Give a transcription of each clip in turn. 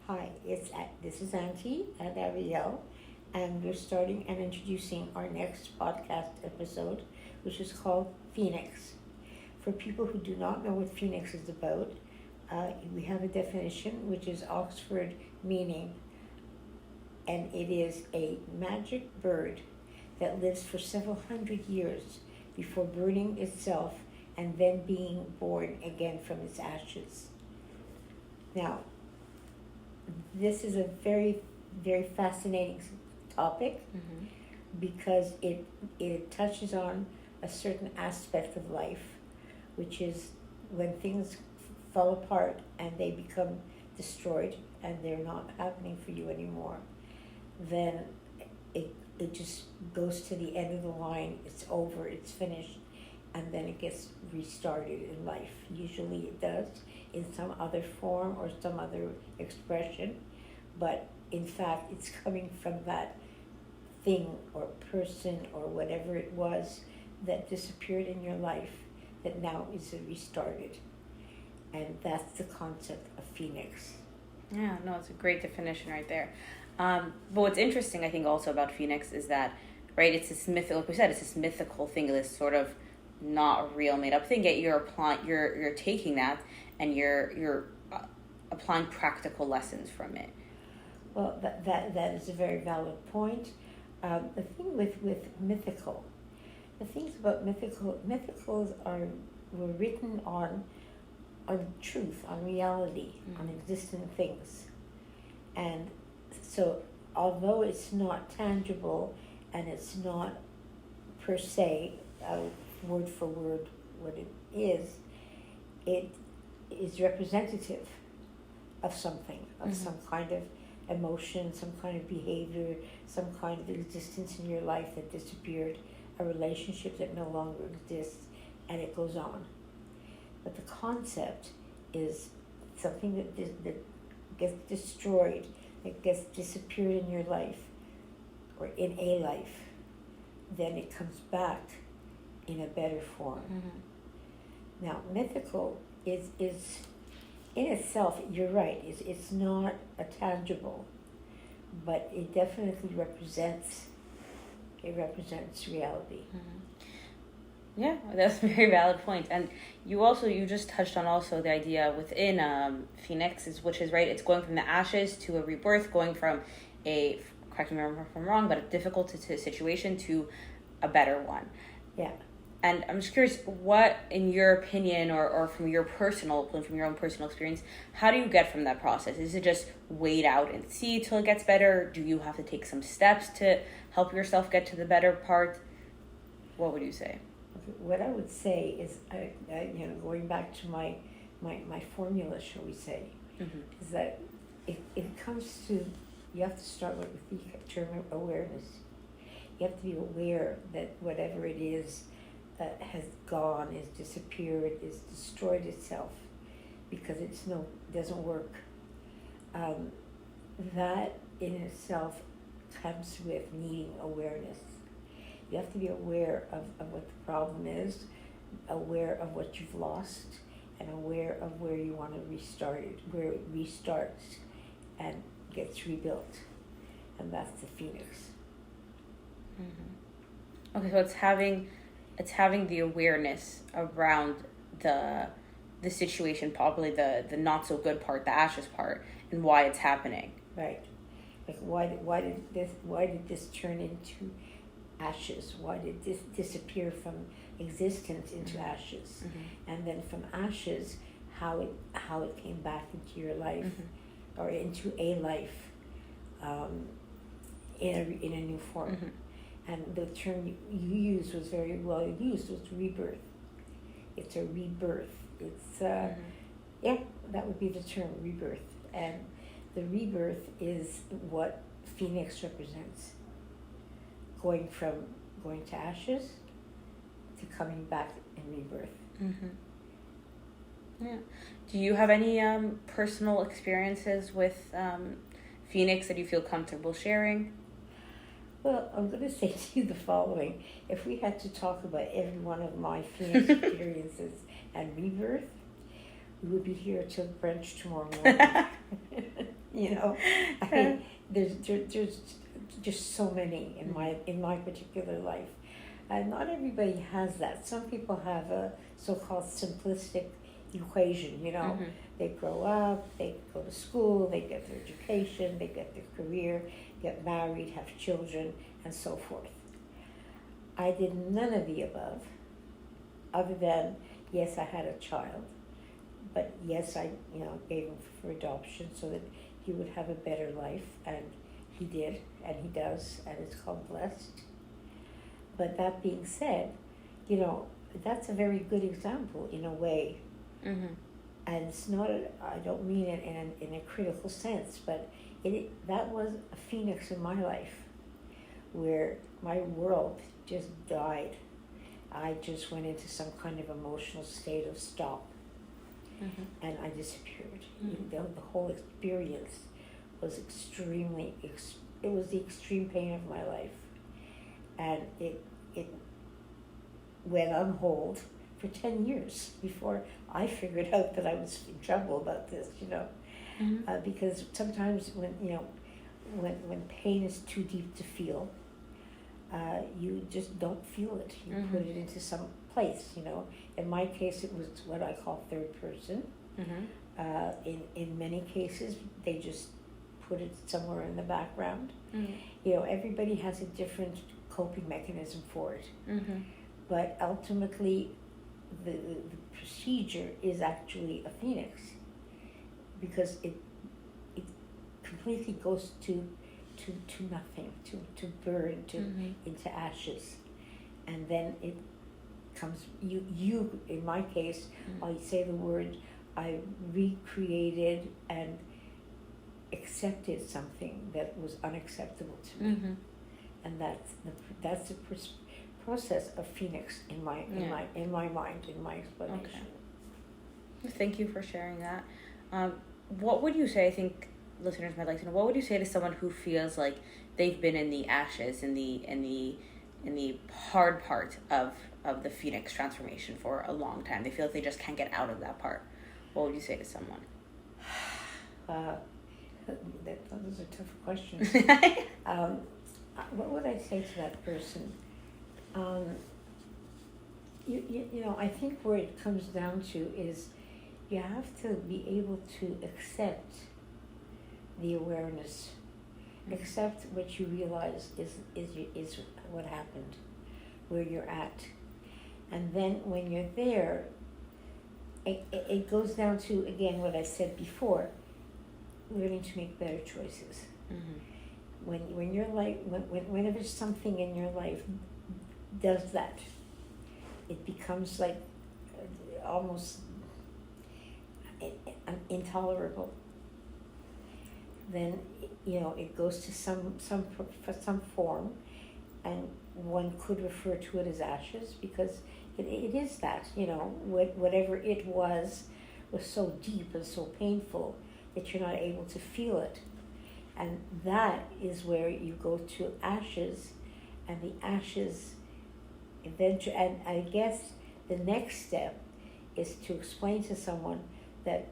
Hi, this is Auntie and Ariel, and we're starting and introducing our next podcast episode, which is called Phoenix. For people who do not know what Phoenix is about, we have a definition, which is Oxford meaning, and it is a magic bird that lives for several hundred years before burning itself and then being born again from its ashes. Now, this is a very, very fascinating topic because it touches on a certain aspect of life, which is when things fall apart and they become destroyed and they're not happening for you anymore, then it just goes to the end of the line, it's over, it's finished, and then it gets restarted in life. Usually it does in some other form or some other expression, but in fact it's coming from that thing or person or whatever it was that disappeared in your life that now is restarted. And that's the concept of Phoenix. Yeah, no, it's a great definition right there. But what's interesting, I think, also about Phoenix is that, right, it's this mythical, like we said, it's this mythical thing, this sort of not a real made up thing. Yet you're taking that and you're applying practical lessons from it. Well, that is a very valid point. The thing with mythical, the things about mythicals were written on truth, on reality, on existing things, and so although it's not tangible and it's not per se word for word what it is representative of something, of some kind of emotion, some kind of behavior, some kind of existence in your life that disappeared, a relationship that no longer exists, and it goes on. But the concept is something that gets destroyed, that gets disappeared in your life, or in a life, then it comes back in a better form. Now, mythical is in itself, you're right, it's not a tangible, but it definitely represents reality. Yeah, that's a very valid point. And you just touched on also the idea within Phoenix, which is, right, it's going from the ashes to a rebirth, going from a, correct me if I'm wrong, but a difficult situation to a better one. Yeah. And I'm just curious, what, in your opinion, or from your own personal experience, how do you get from that process? Is it just wait out and see till it gets better? Do you have to take some steps to help yourself get to the better part? What would you say? What I would say is, going back to my formula, shall we say, is that it comes to, you have to start with the term awareness. You have to be aware that whatever it is has gone, is disappeared, is destroyed itself, because doesn't work. That in itself comes with needing awareness. You have to be aware of what the problem is, aware of what you've lost, and aware of where you want to restart it, where it restarts and gets rebuilt. And that's the Phoenix. Okay, so it's having the awareness around the situation, probably the not so good part, the ashes part, and why it's happening. Right. Like why did this turn into ashes? Why did this disappear from existence into ashes? And then from ashes, how it came back into your life, or into a life, in a new form. And the term you used was very well used, was rebirth. It's a rebirth. It's that would be the term, rebirth. And the rebirth is what Phoenix represents. Going to ashes to coming back in rebirth. Yeah. Do you have any personal experiences with Phoenix that you feel comfortable sharing? Well, I'm going to say to you the following. If we had to talk about every one of my Phoenix experiences and rebirth, we would be here till brunch tomorrow morning. you know. I mean, there's just so many in my particular life, and not everybody has that. Some people have a so-called simplistic equation, you know. Mhm. They grow up, they go to school, they get their education, they get their career, get married, have children, and so forth. I did none of the above, other than, yes, I had a child, but yes, I, you know, gave him for adoption so that he would have a better life, and he did, and he does, and it's called blessed. But that being said, you know, that's a very good example in a way. Mhm. And it's not, I don't mean it in a critical sense, but that was a phoenix in my life where my world just died. I just went into some kind of emotional state of stop, Mhm. and I disappeared. Mhm. The whole experience was extremely, it was the extreme pain of my life. And it went on hold for 10 years before I figured out that I was in trouble about this, you know. Mhm. Because sometimes when, you know, when pain is too deep to feel, you just don't feel it. You put it into some place, you know. In my case, it was what I call third person. Mhm. In many cases, they just put it somewhere in the background. Mhm. You know, everybody has a different coping mechanism for it. Mhm. But ultimately, the procedure is actually a phoenix, because it completely goes to nothing, to burn, Mhm. into ashes, and then it comes. You in my case, I say the word. I recreated and accepted something that was unacceptable to me, Mhm. and that's the process of phoenix in my mind, in my explanation. Thank you for sharing that. What would you say? I think listeners might like to know. What would you say to someone who feels like they've been in the ashes, in the hard part of the phoenix transformation for a long time? They feel like they just can't get out of that part. What would you say to someone? Those are tough questions. What would I say to that person? You know, I think where it comes down to is you have to be able to accept the awareness, accept what you realize is what happened, where you're at, and then when you're there, it goes down to, again, what I said before, learning to make better choices. Mhm. When your life, whenever something in your life does that, it becomes like almost intolerable. Then, you know, it goes to some form, and one could refer to it as ashes, because it is that, you know, whatever it was so deep and so painful that you're not able to feel it. And that is where you go to ashes, and the ashes eventually, and I guess the next step is to explain to someone that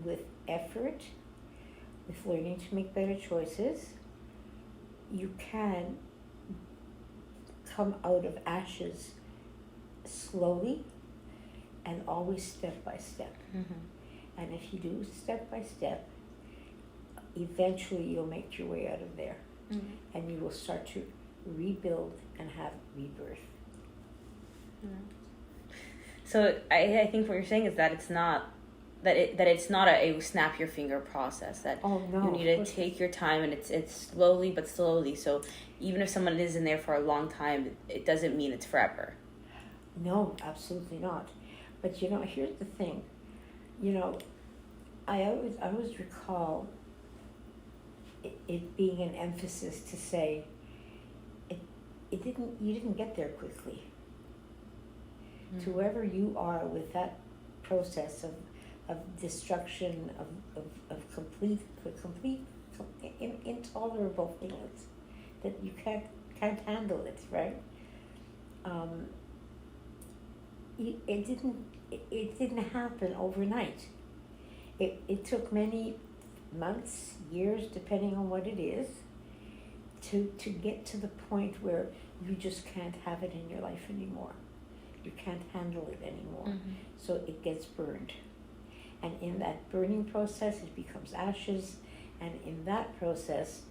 with effort, with learning to make better choices, you can come out of ashes slowly and always step by step. Mhm. And if you do step by step, eventually you'll make your way out of there, Mhm. and you will start to rebuild and have rebirth. So I think what you're saying is that it's not it's not a snap your finger process, that you need to take your time, and it's slowly but slowly. So even if someone is in there for a long time, it doesn't mean it's forever. No, absolutely not. But you know, here's the thing. You know, I always recall it being an emphasis to say you didn't get there quickly. Mm-hmm. To wherever you are with that process of destruction, of complete intolerable things that you can't handle it, right? It didn't happen overnight. It took many months, years, depending on what it is, to get to the point where you just can't have it in your life anymore. You can't handle it anymore. Mm-hmm. So it gets burned. And in that burning process, it becomes ashes. And in that process,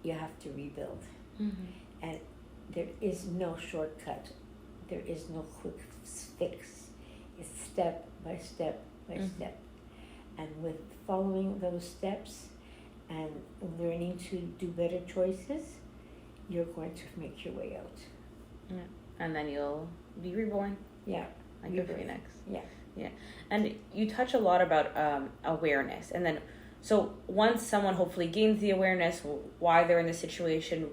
you have to rebuild. Mm-hmm. And there is no shortcut. There is no quick fix. It's step by step by Mm-hmm. step. And with following those steps and learning to do better choices, you're going to make your way out. Yeah. And then you'll be reborn. Yeah. Like a phoenix. Yeah. Yeah. And you touch a lot about awareness. And then, so once someone hopefully gains the awareness, why they're in the situation,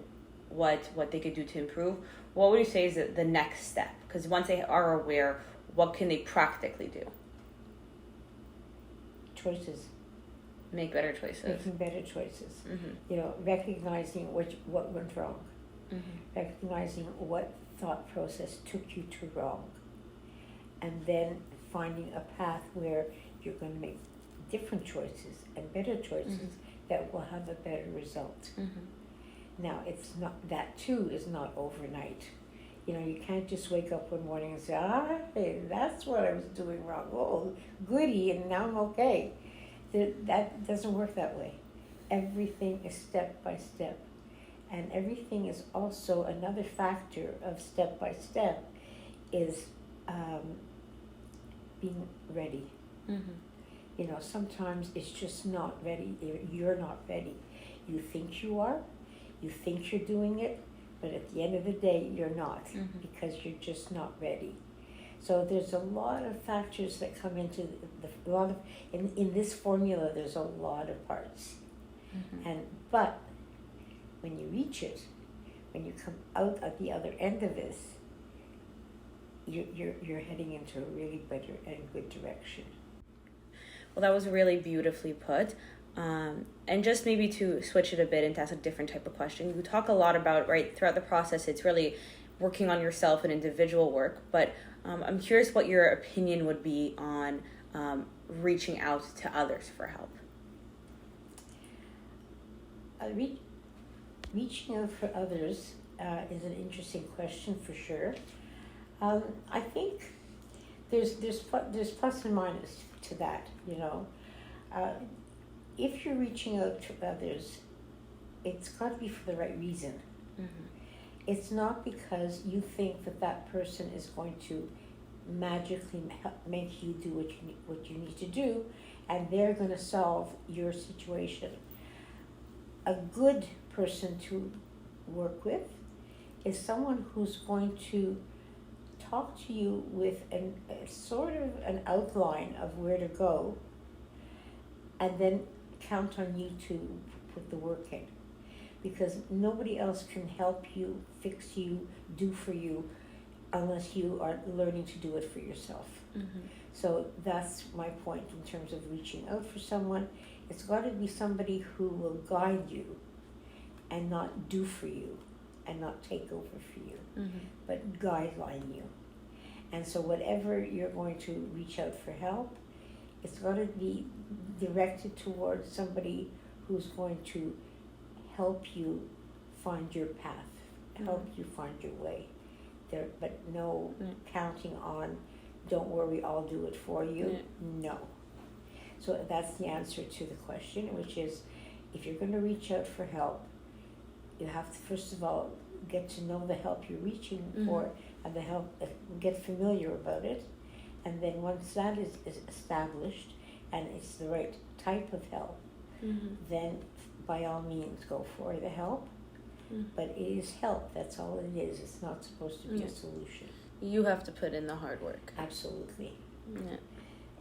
what they could do to improve, what would you say is the next step? Because once they are aware, what can they practically do? Choices. Make better choices. Making better choices. Mm-hmm. Recognizing what went wrong. Mm-hmm. Recognizing what thought process took you to wrong. And then finding a path where you're going to make different choices and better choices that will have a better result. Mm-hmm. Now, it's not, that too is not overnight. You can't just wake up one morning and say, hey, that's what I was doing wrong. Oh, goody, and now I'm okay. That doesn't work that way. Everything is step by step. And everything is also another factor of step by step is being ready. Mm-hmm. Sometimes it's just not ready. You're not ready. You think you are. You think you're doing it. But at the end of the day, you're not, because you're just not ready. So there's a lot of factors that come into in this formula. There's a lot of parts, but when you reach it, when you come out at the other end of this, you're heading into a really better and good direction. Well, that was really beautifully put. And just maybe to switch it a bit and to ask a different type of question, you talk a lot about, right, throughout the process, it's really working on yourself and individual work, but I'm curious what your opinion would be on reaching out to others for help. Reaching out for others is an interesting question for sure. I think there's plus and minus to that, if you're reaching out to others, it's got to be for the right reason. It's not because you think that person is going to magically make you do what you need to do, and they're going to solve your situation. A good person to work with is someone who's going to talk to you with a sort of an outline of where to go, and then count on you to put the work in, because nobody else can help you, fix you, do for you, unless you are learning to do it for yourself. So that's my point in terms of reaching out for someone. It's got to be somebody who will guide you and not do for you and not take over for you, but guideline you. And so whatever you're going to reach out for help, it's got to be directed towards somebody who's going to help you find your path, help you find your way. But no counting on, don't worry, I'll do it for you. No. So that's the answer to the question, which is, if you're going to reach out for help, you have to first of all get to know the help you're reaching for, and the help, get familiar about it. And then once that is established and it's the right type of help, then by all means go for the help. But it is help, that's all it is. It's not supposed to be a solution. You have to put in the hard work. Absolutely. Yeah.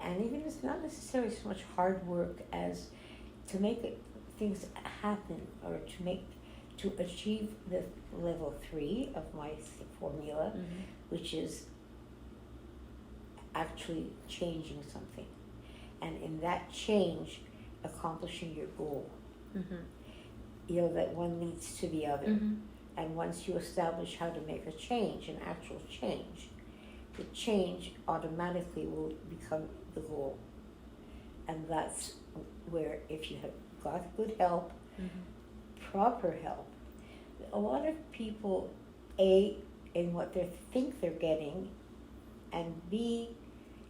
And even it's not necessarily so much hard work as to make things happen, or to achieve the level 3 of my formula, which is actually changing something, and in that change, accomplishing your goal. That one leads to the other. And once you establish how to make a change, an actual change, the change automatically will become the goal. And that's where, if you have got good help, proper help. A lot of people, A, in what they think they're getting, and B,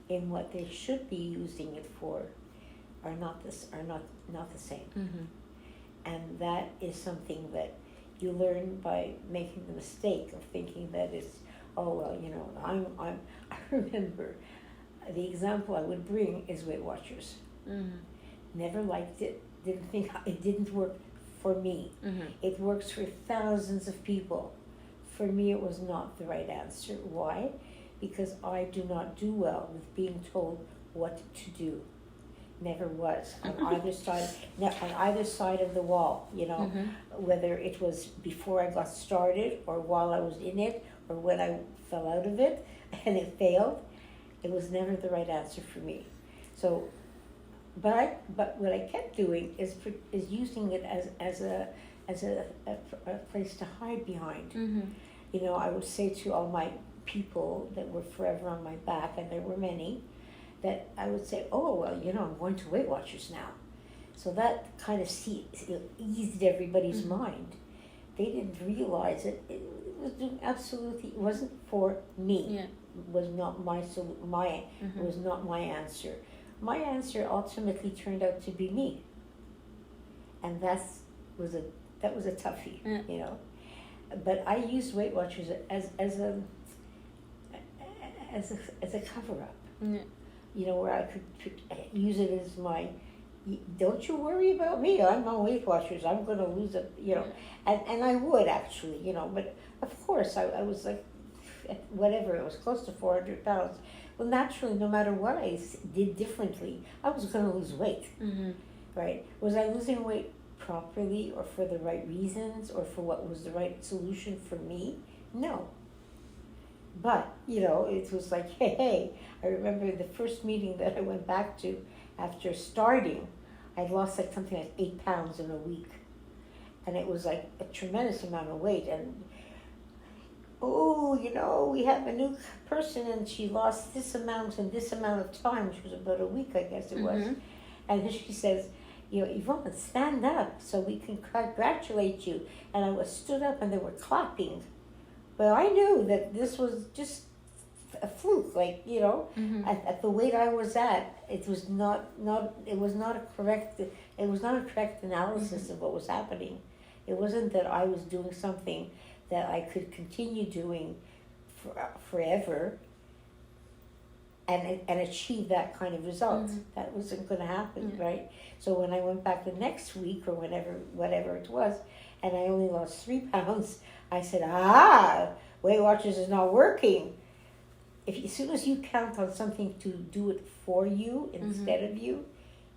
in what they should be using it for, are not the same. And that is something that you learn by making the mistake of thinking that it's, oh well, you know, I remember the example I would bring is Weight Watchers. Never liked it. Didn't think it didn't work for me. It works for thousands of people. For me, it was not the right answer. Why? Because I do not do well with being told what to do. Never was on either side of the wall. You know, whether it was before I got started or while I was in it or when I fell out of it and it failed. It was never the right answer for me. So, but what I kept doing is using it as a place to hide behind. You know, I would say to all my people that were forever on my back, and there were many, that I would say, oh, well, you know, I'm going to Weight Watchers now. So that kind of eased everybody's mind. They didn't realize it. It was absolutely, it wasn't for me. Yeah. It was not it was not my answer. My answer ultimately turned out to be me. And that was a toughie, you know. But I used Weight Watchers as a cover up. You know, where I could use it as my, don't you worry about me, I'm on Weight Watchers, I'm going to lose it, you know. And I would actually, you know, but of course I was like, whatever, it was close to 400 pounds. Well, naturally, no matter what I did differently, I was going to lose weight, right? Was I losing weight properly or for the right reasons or for what was the right solution for me? No. But, you know, it was like, hey, I remember the first meeting that I went back to after starting, I'd lost like something like 8 pounds in a week. And it was like a tremendous amount of weight. And, oh, you know, we have a new person and she lost this amount in this amount of time, which was about a week, I guess it was. And then she says, you know, Yvonne, stand up so we can congratulate you. And I was stood up and they were clapping. But I knew that this was just a fluke, like, you know, at the weight I was at, it was not a correct analysis of what was happening. It wasn't that I was doing something that I could continue doing forever and achieve that kind of result. That wasn't going to happen, right? So when I went back the next week or whatever it was, and I only lost 3 pounds, I said, Weight Watchers is not working. As soon as you count on something to do it for you instead of you,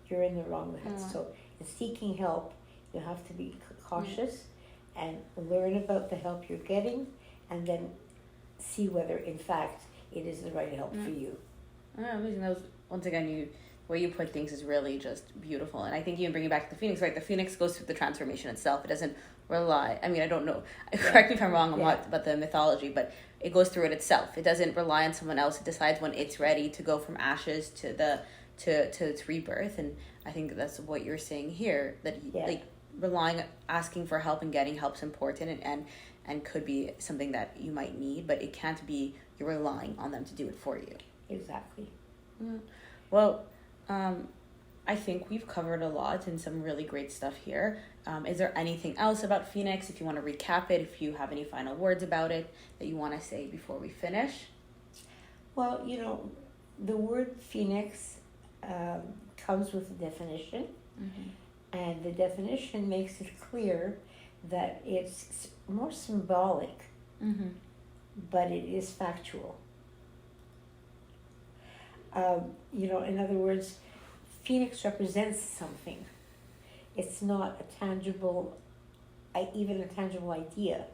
you're in the wrong hands. So in seeking help, you have to be cautious and learn about the help you're getting and then see whether, in fact, it is the right help for you. Amazing. That was, once again, the way you put things is really just beautiful. And I think even bringing back the Phoenix, right? The Phoenix goes through the transformation itself. It doesn't rely, I mean, I don't know, correct me if I'm wrong about the mythology, but it goes through it itself. It doesn't rely on someone else. It decides when it's ready to go from ashes to its rebirth. And I think that's what you're saying here, that like asking for help and getting help is important and could be something that you might need, but it can't be you're relying on them to do it for you. Exactly. Well, I think we've covered a lot and some really great stuff here. Is there anything else about Phoenix? If you want to recap it, if you have any final words about it that you want to say before we finish? Well, you know, the word Phoenix comes with a definition. And the definition makes it clear that it's more symbolic, but it is factual. You know, in other words, Phoenix represents something. It's not a tangible, even a tangible idea.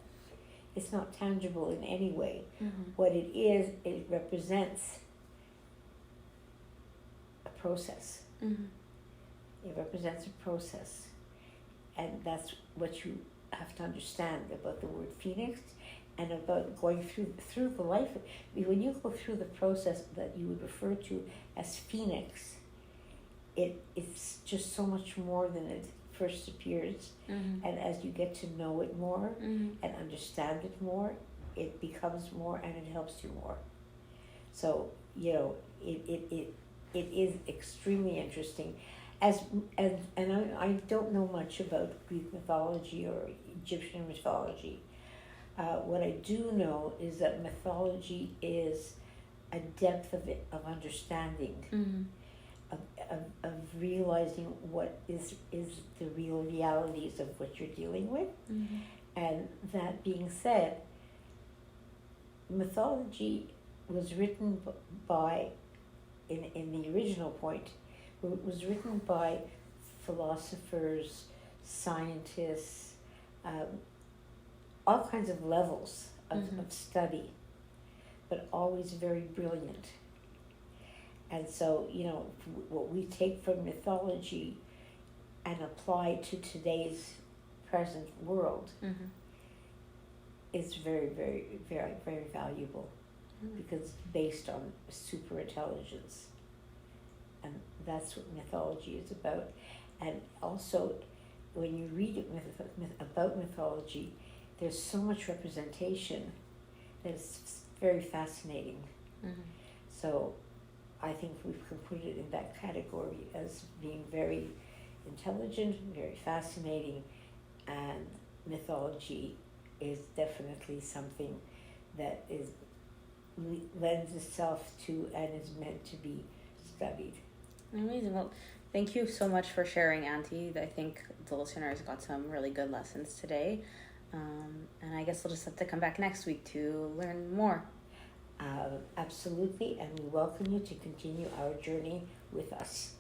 It's not tangible in any way. What it is, it represents a process. It represents a process. And that's what you have to understand about the word Phoenix and about going through the life. When you go through the process that you would refer to as Phoenix, it's just so much more than it first appears, Mm-hmm. and as you get to know it more Mm-hmm. and understand it more, it becomes more and it helps you more. So, it is extremely interesting. And I don't know much about Greek mythology or Egyptian mythology. What I do know is that mythology is a depth of understanding, Mm-hmm. of realizing what is the real realities of what you're dealing with. Mm-hmm. And that being said, mythology was written by, in the original point, it was written by philosophers, scientists, all kinds of levels of study, but always very brilliant. And so, what we take from mythology and apply to today's present world Mm-hmm. is very, very, very, very valuable, because it's based on super intelligence. And that's what mythology is about. And also, when you read about mythology, there's so much representation that it's very fascinating. Mm-hmm. So I think we can put it in that category as being very intelligent, very fascinating, and mythology is definitely something that lends itself to and is meant to be studied. Amazing. Well, thank you so much for sharing, Auntie. I think the listeners got some really good lessons today. And I guess we'll just have to come back next week to learn more. Absolutely, and we welcome you to continue our journey with us.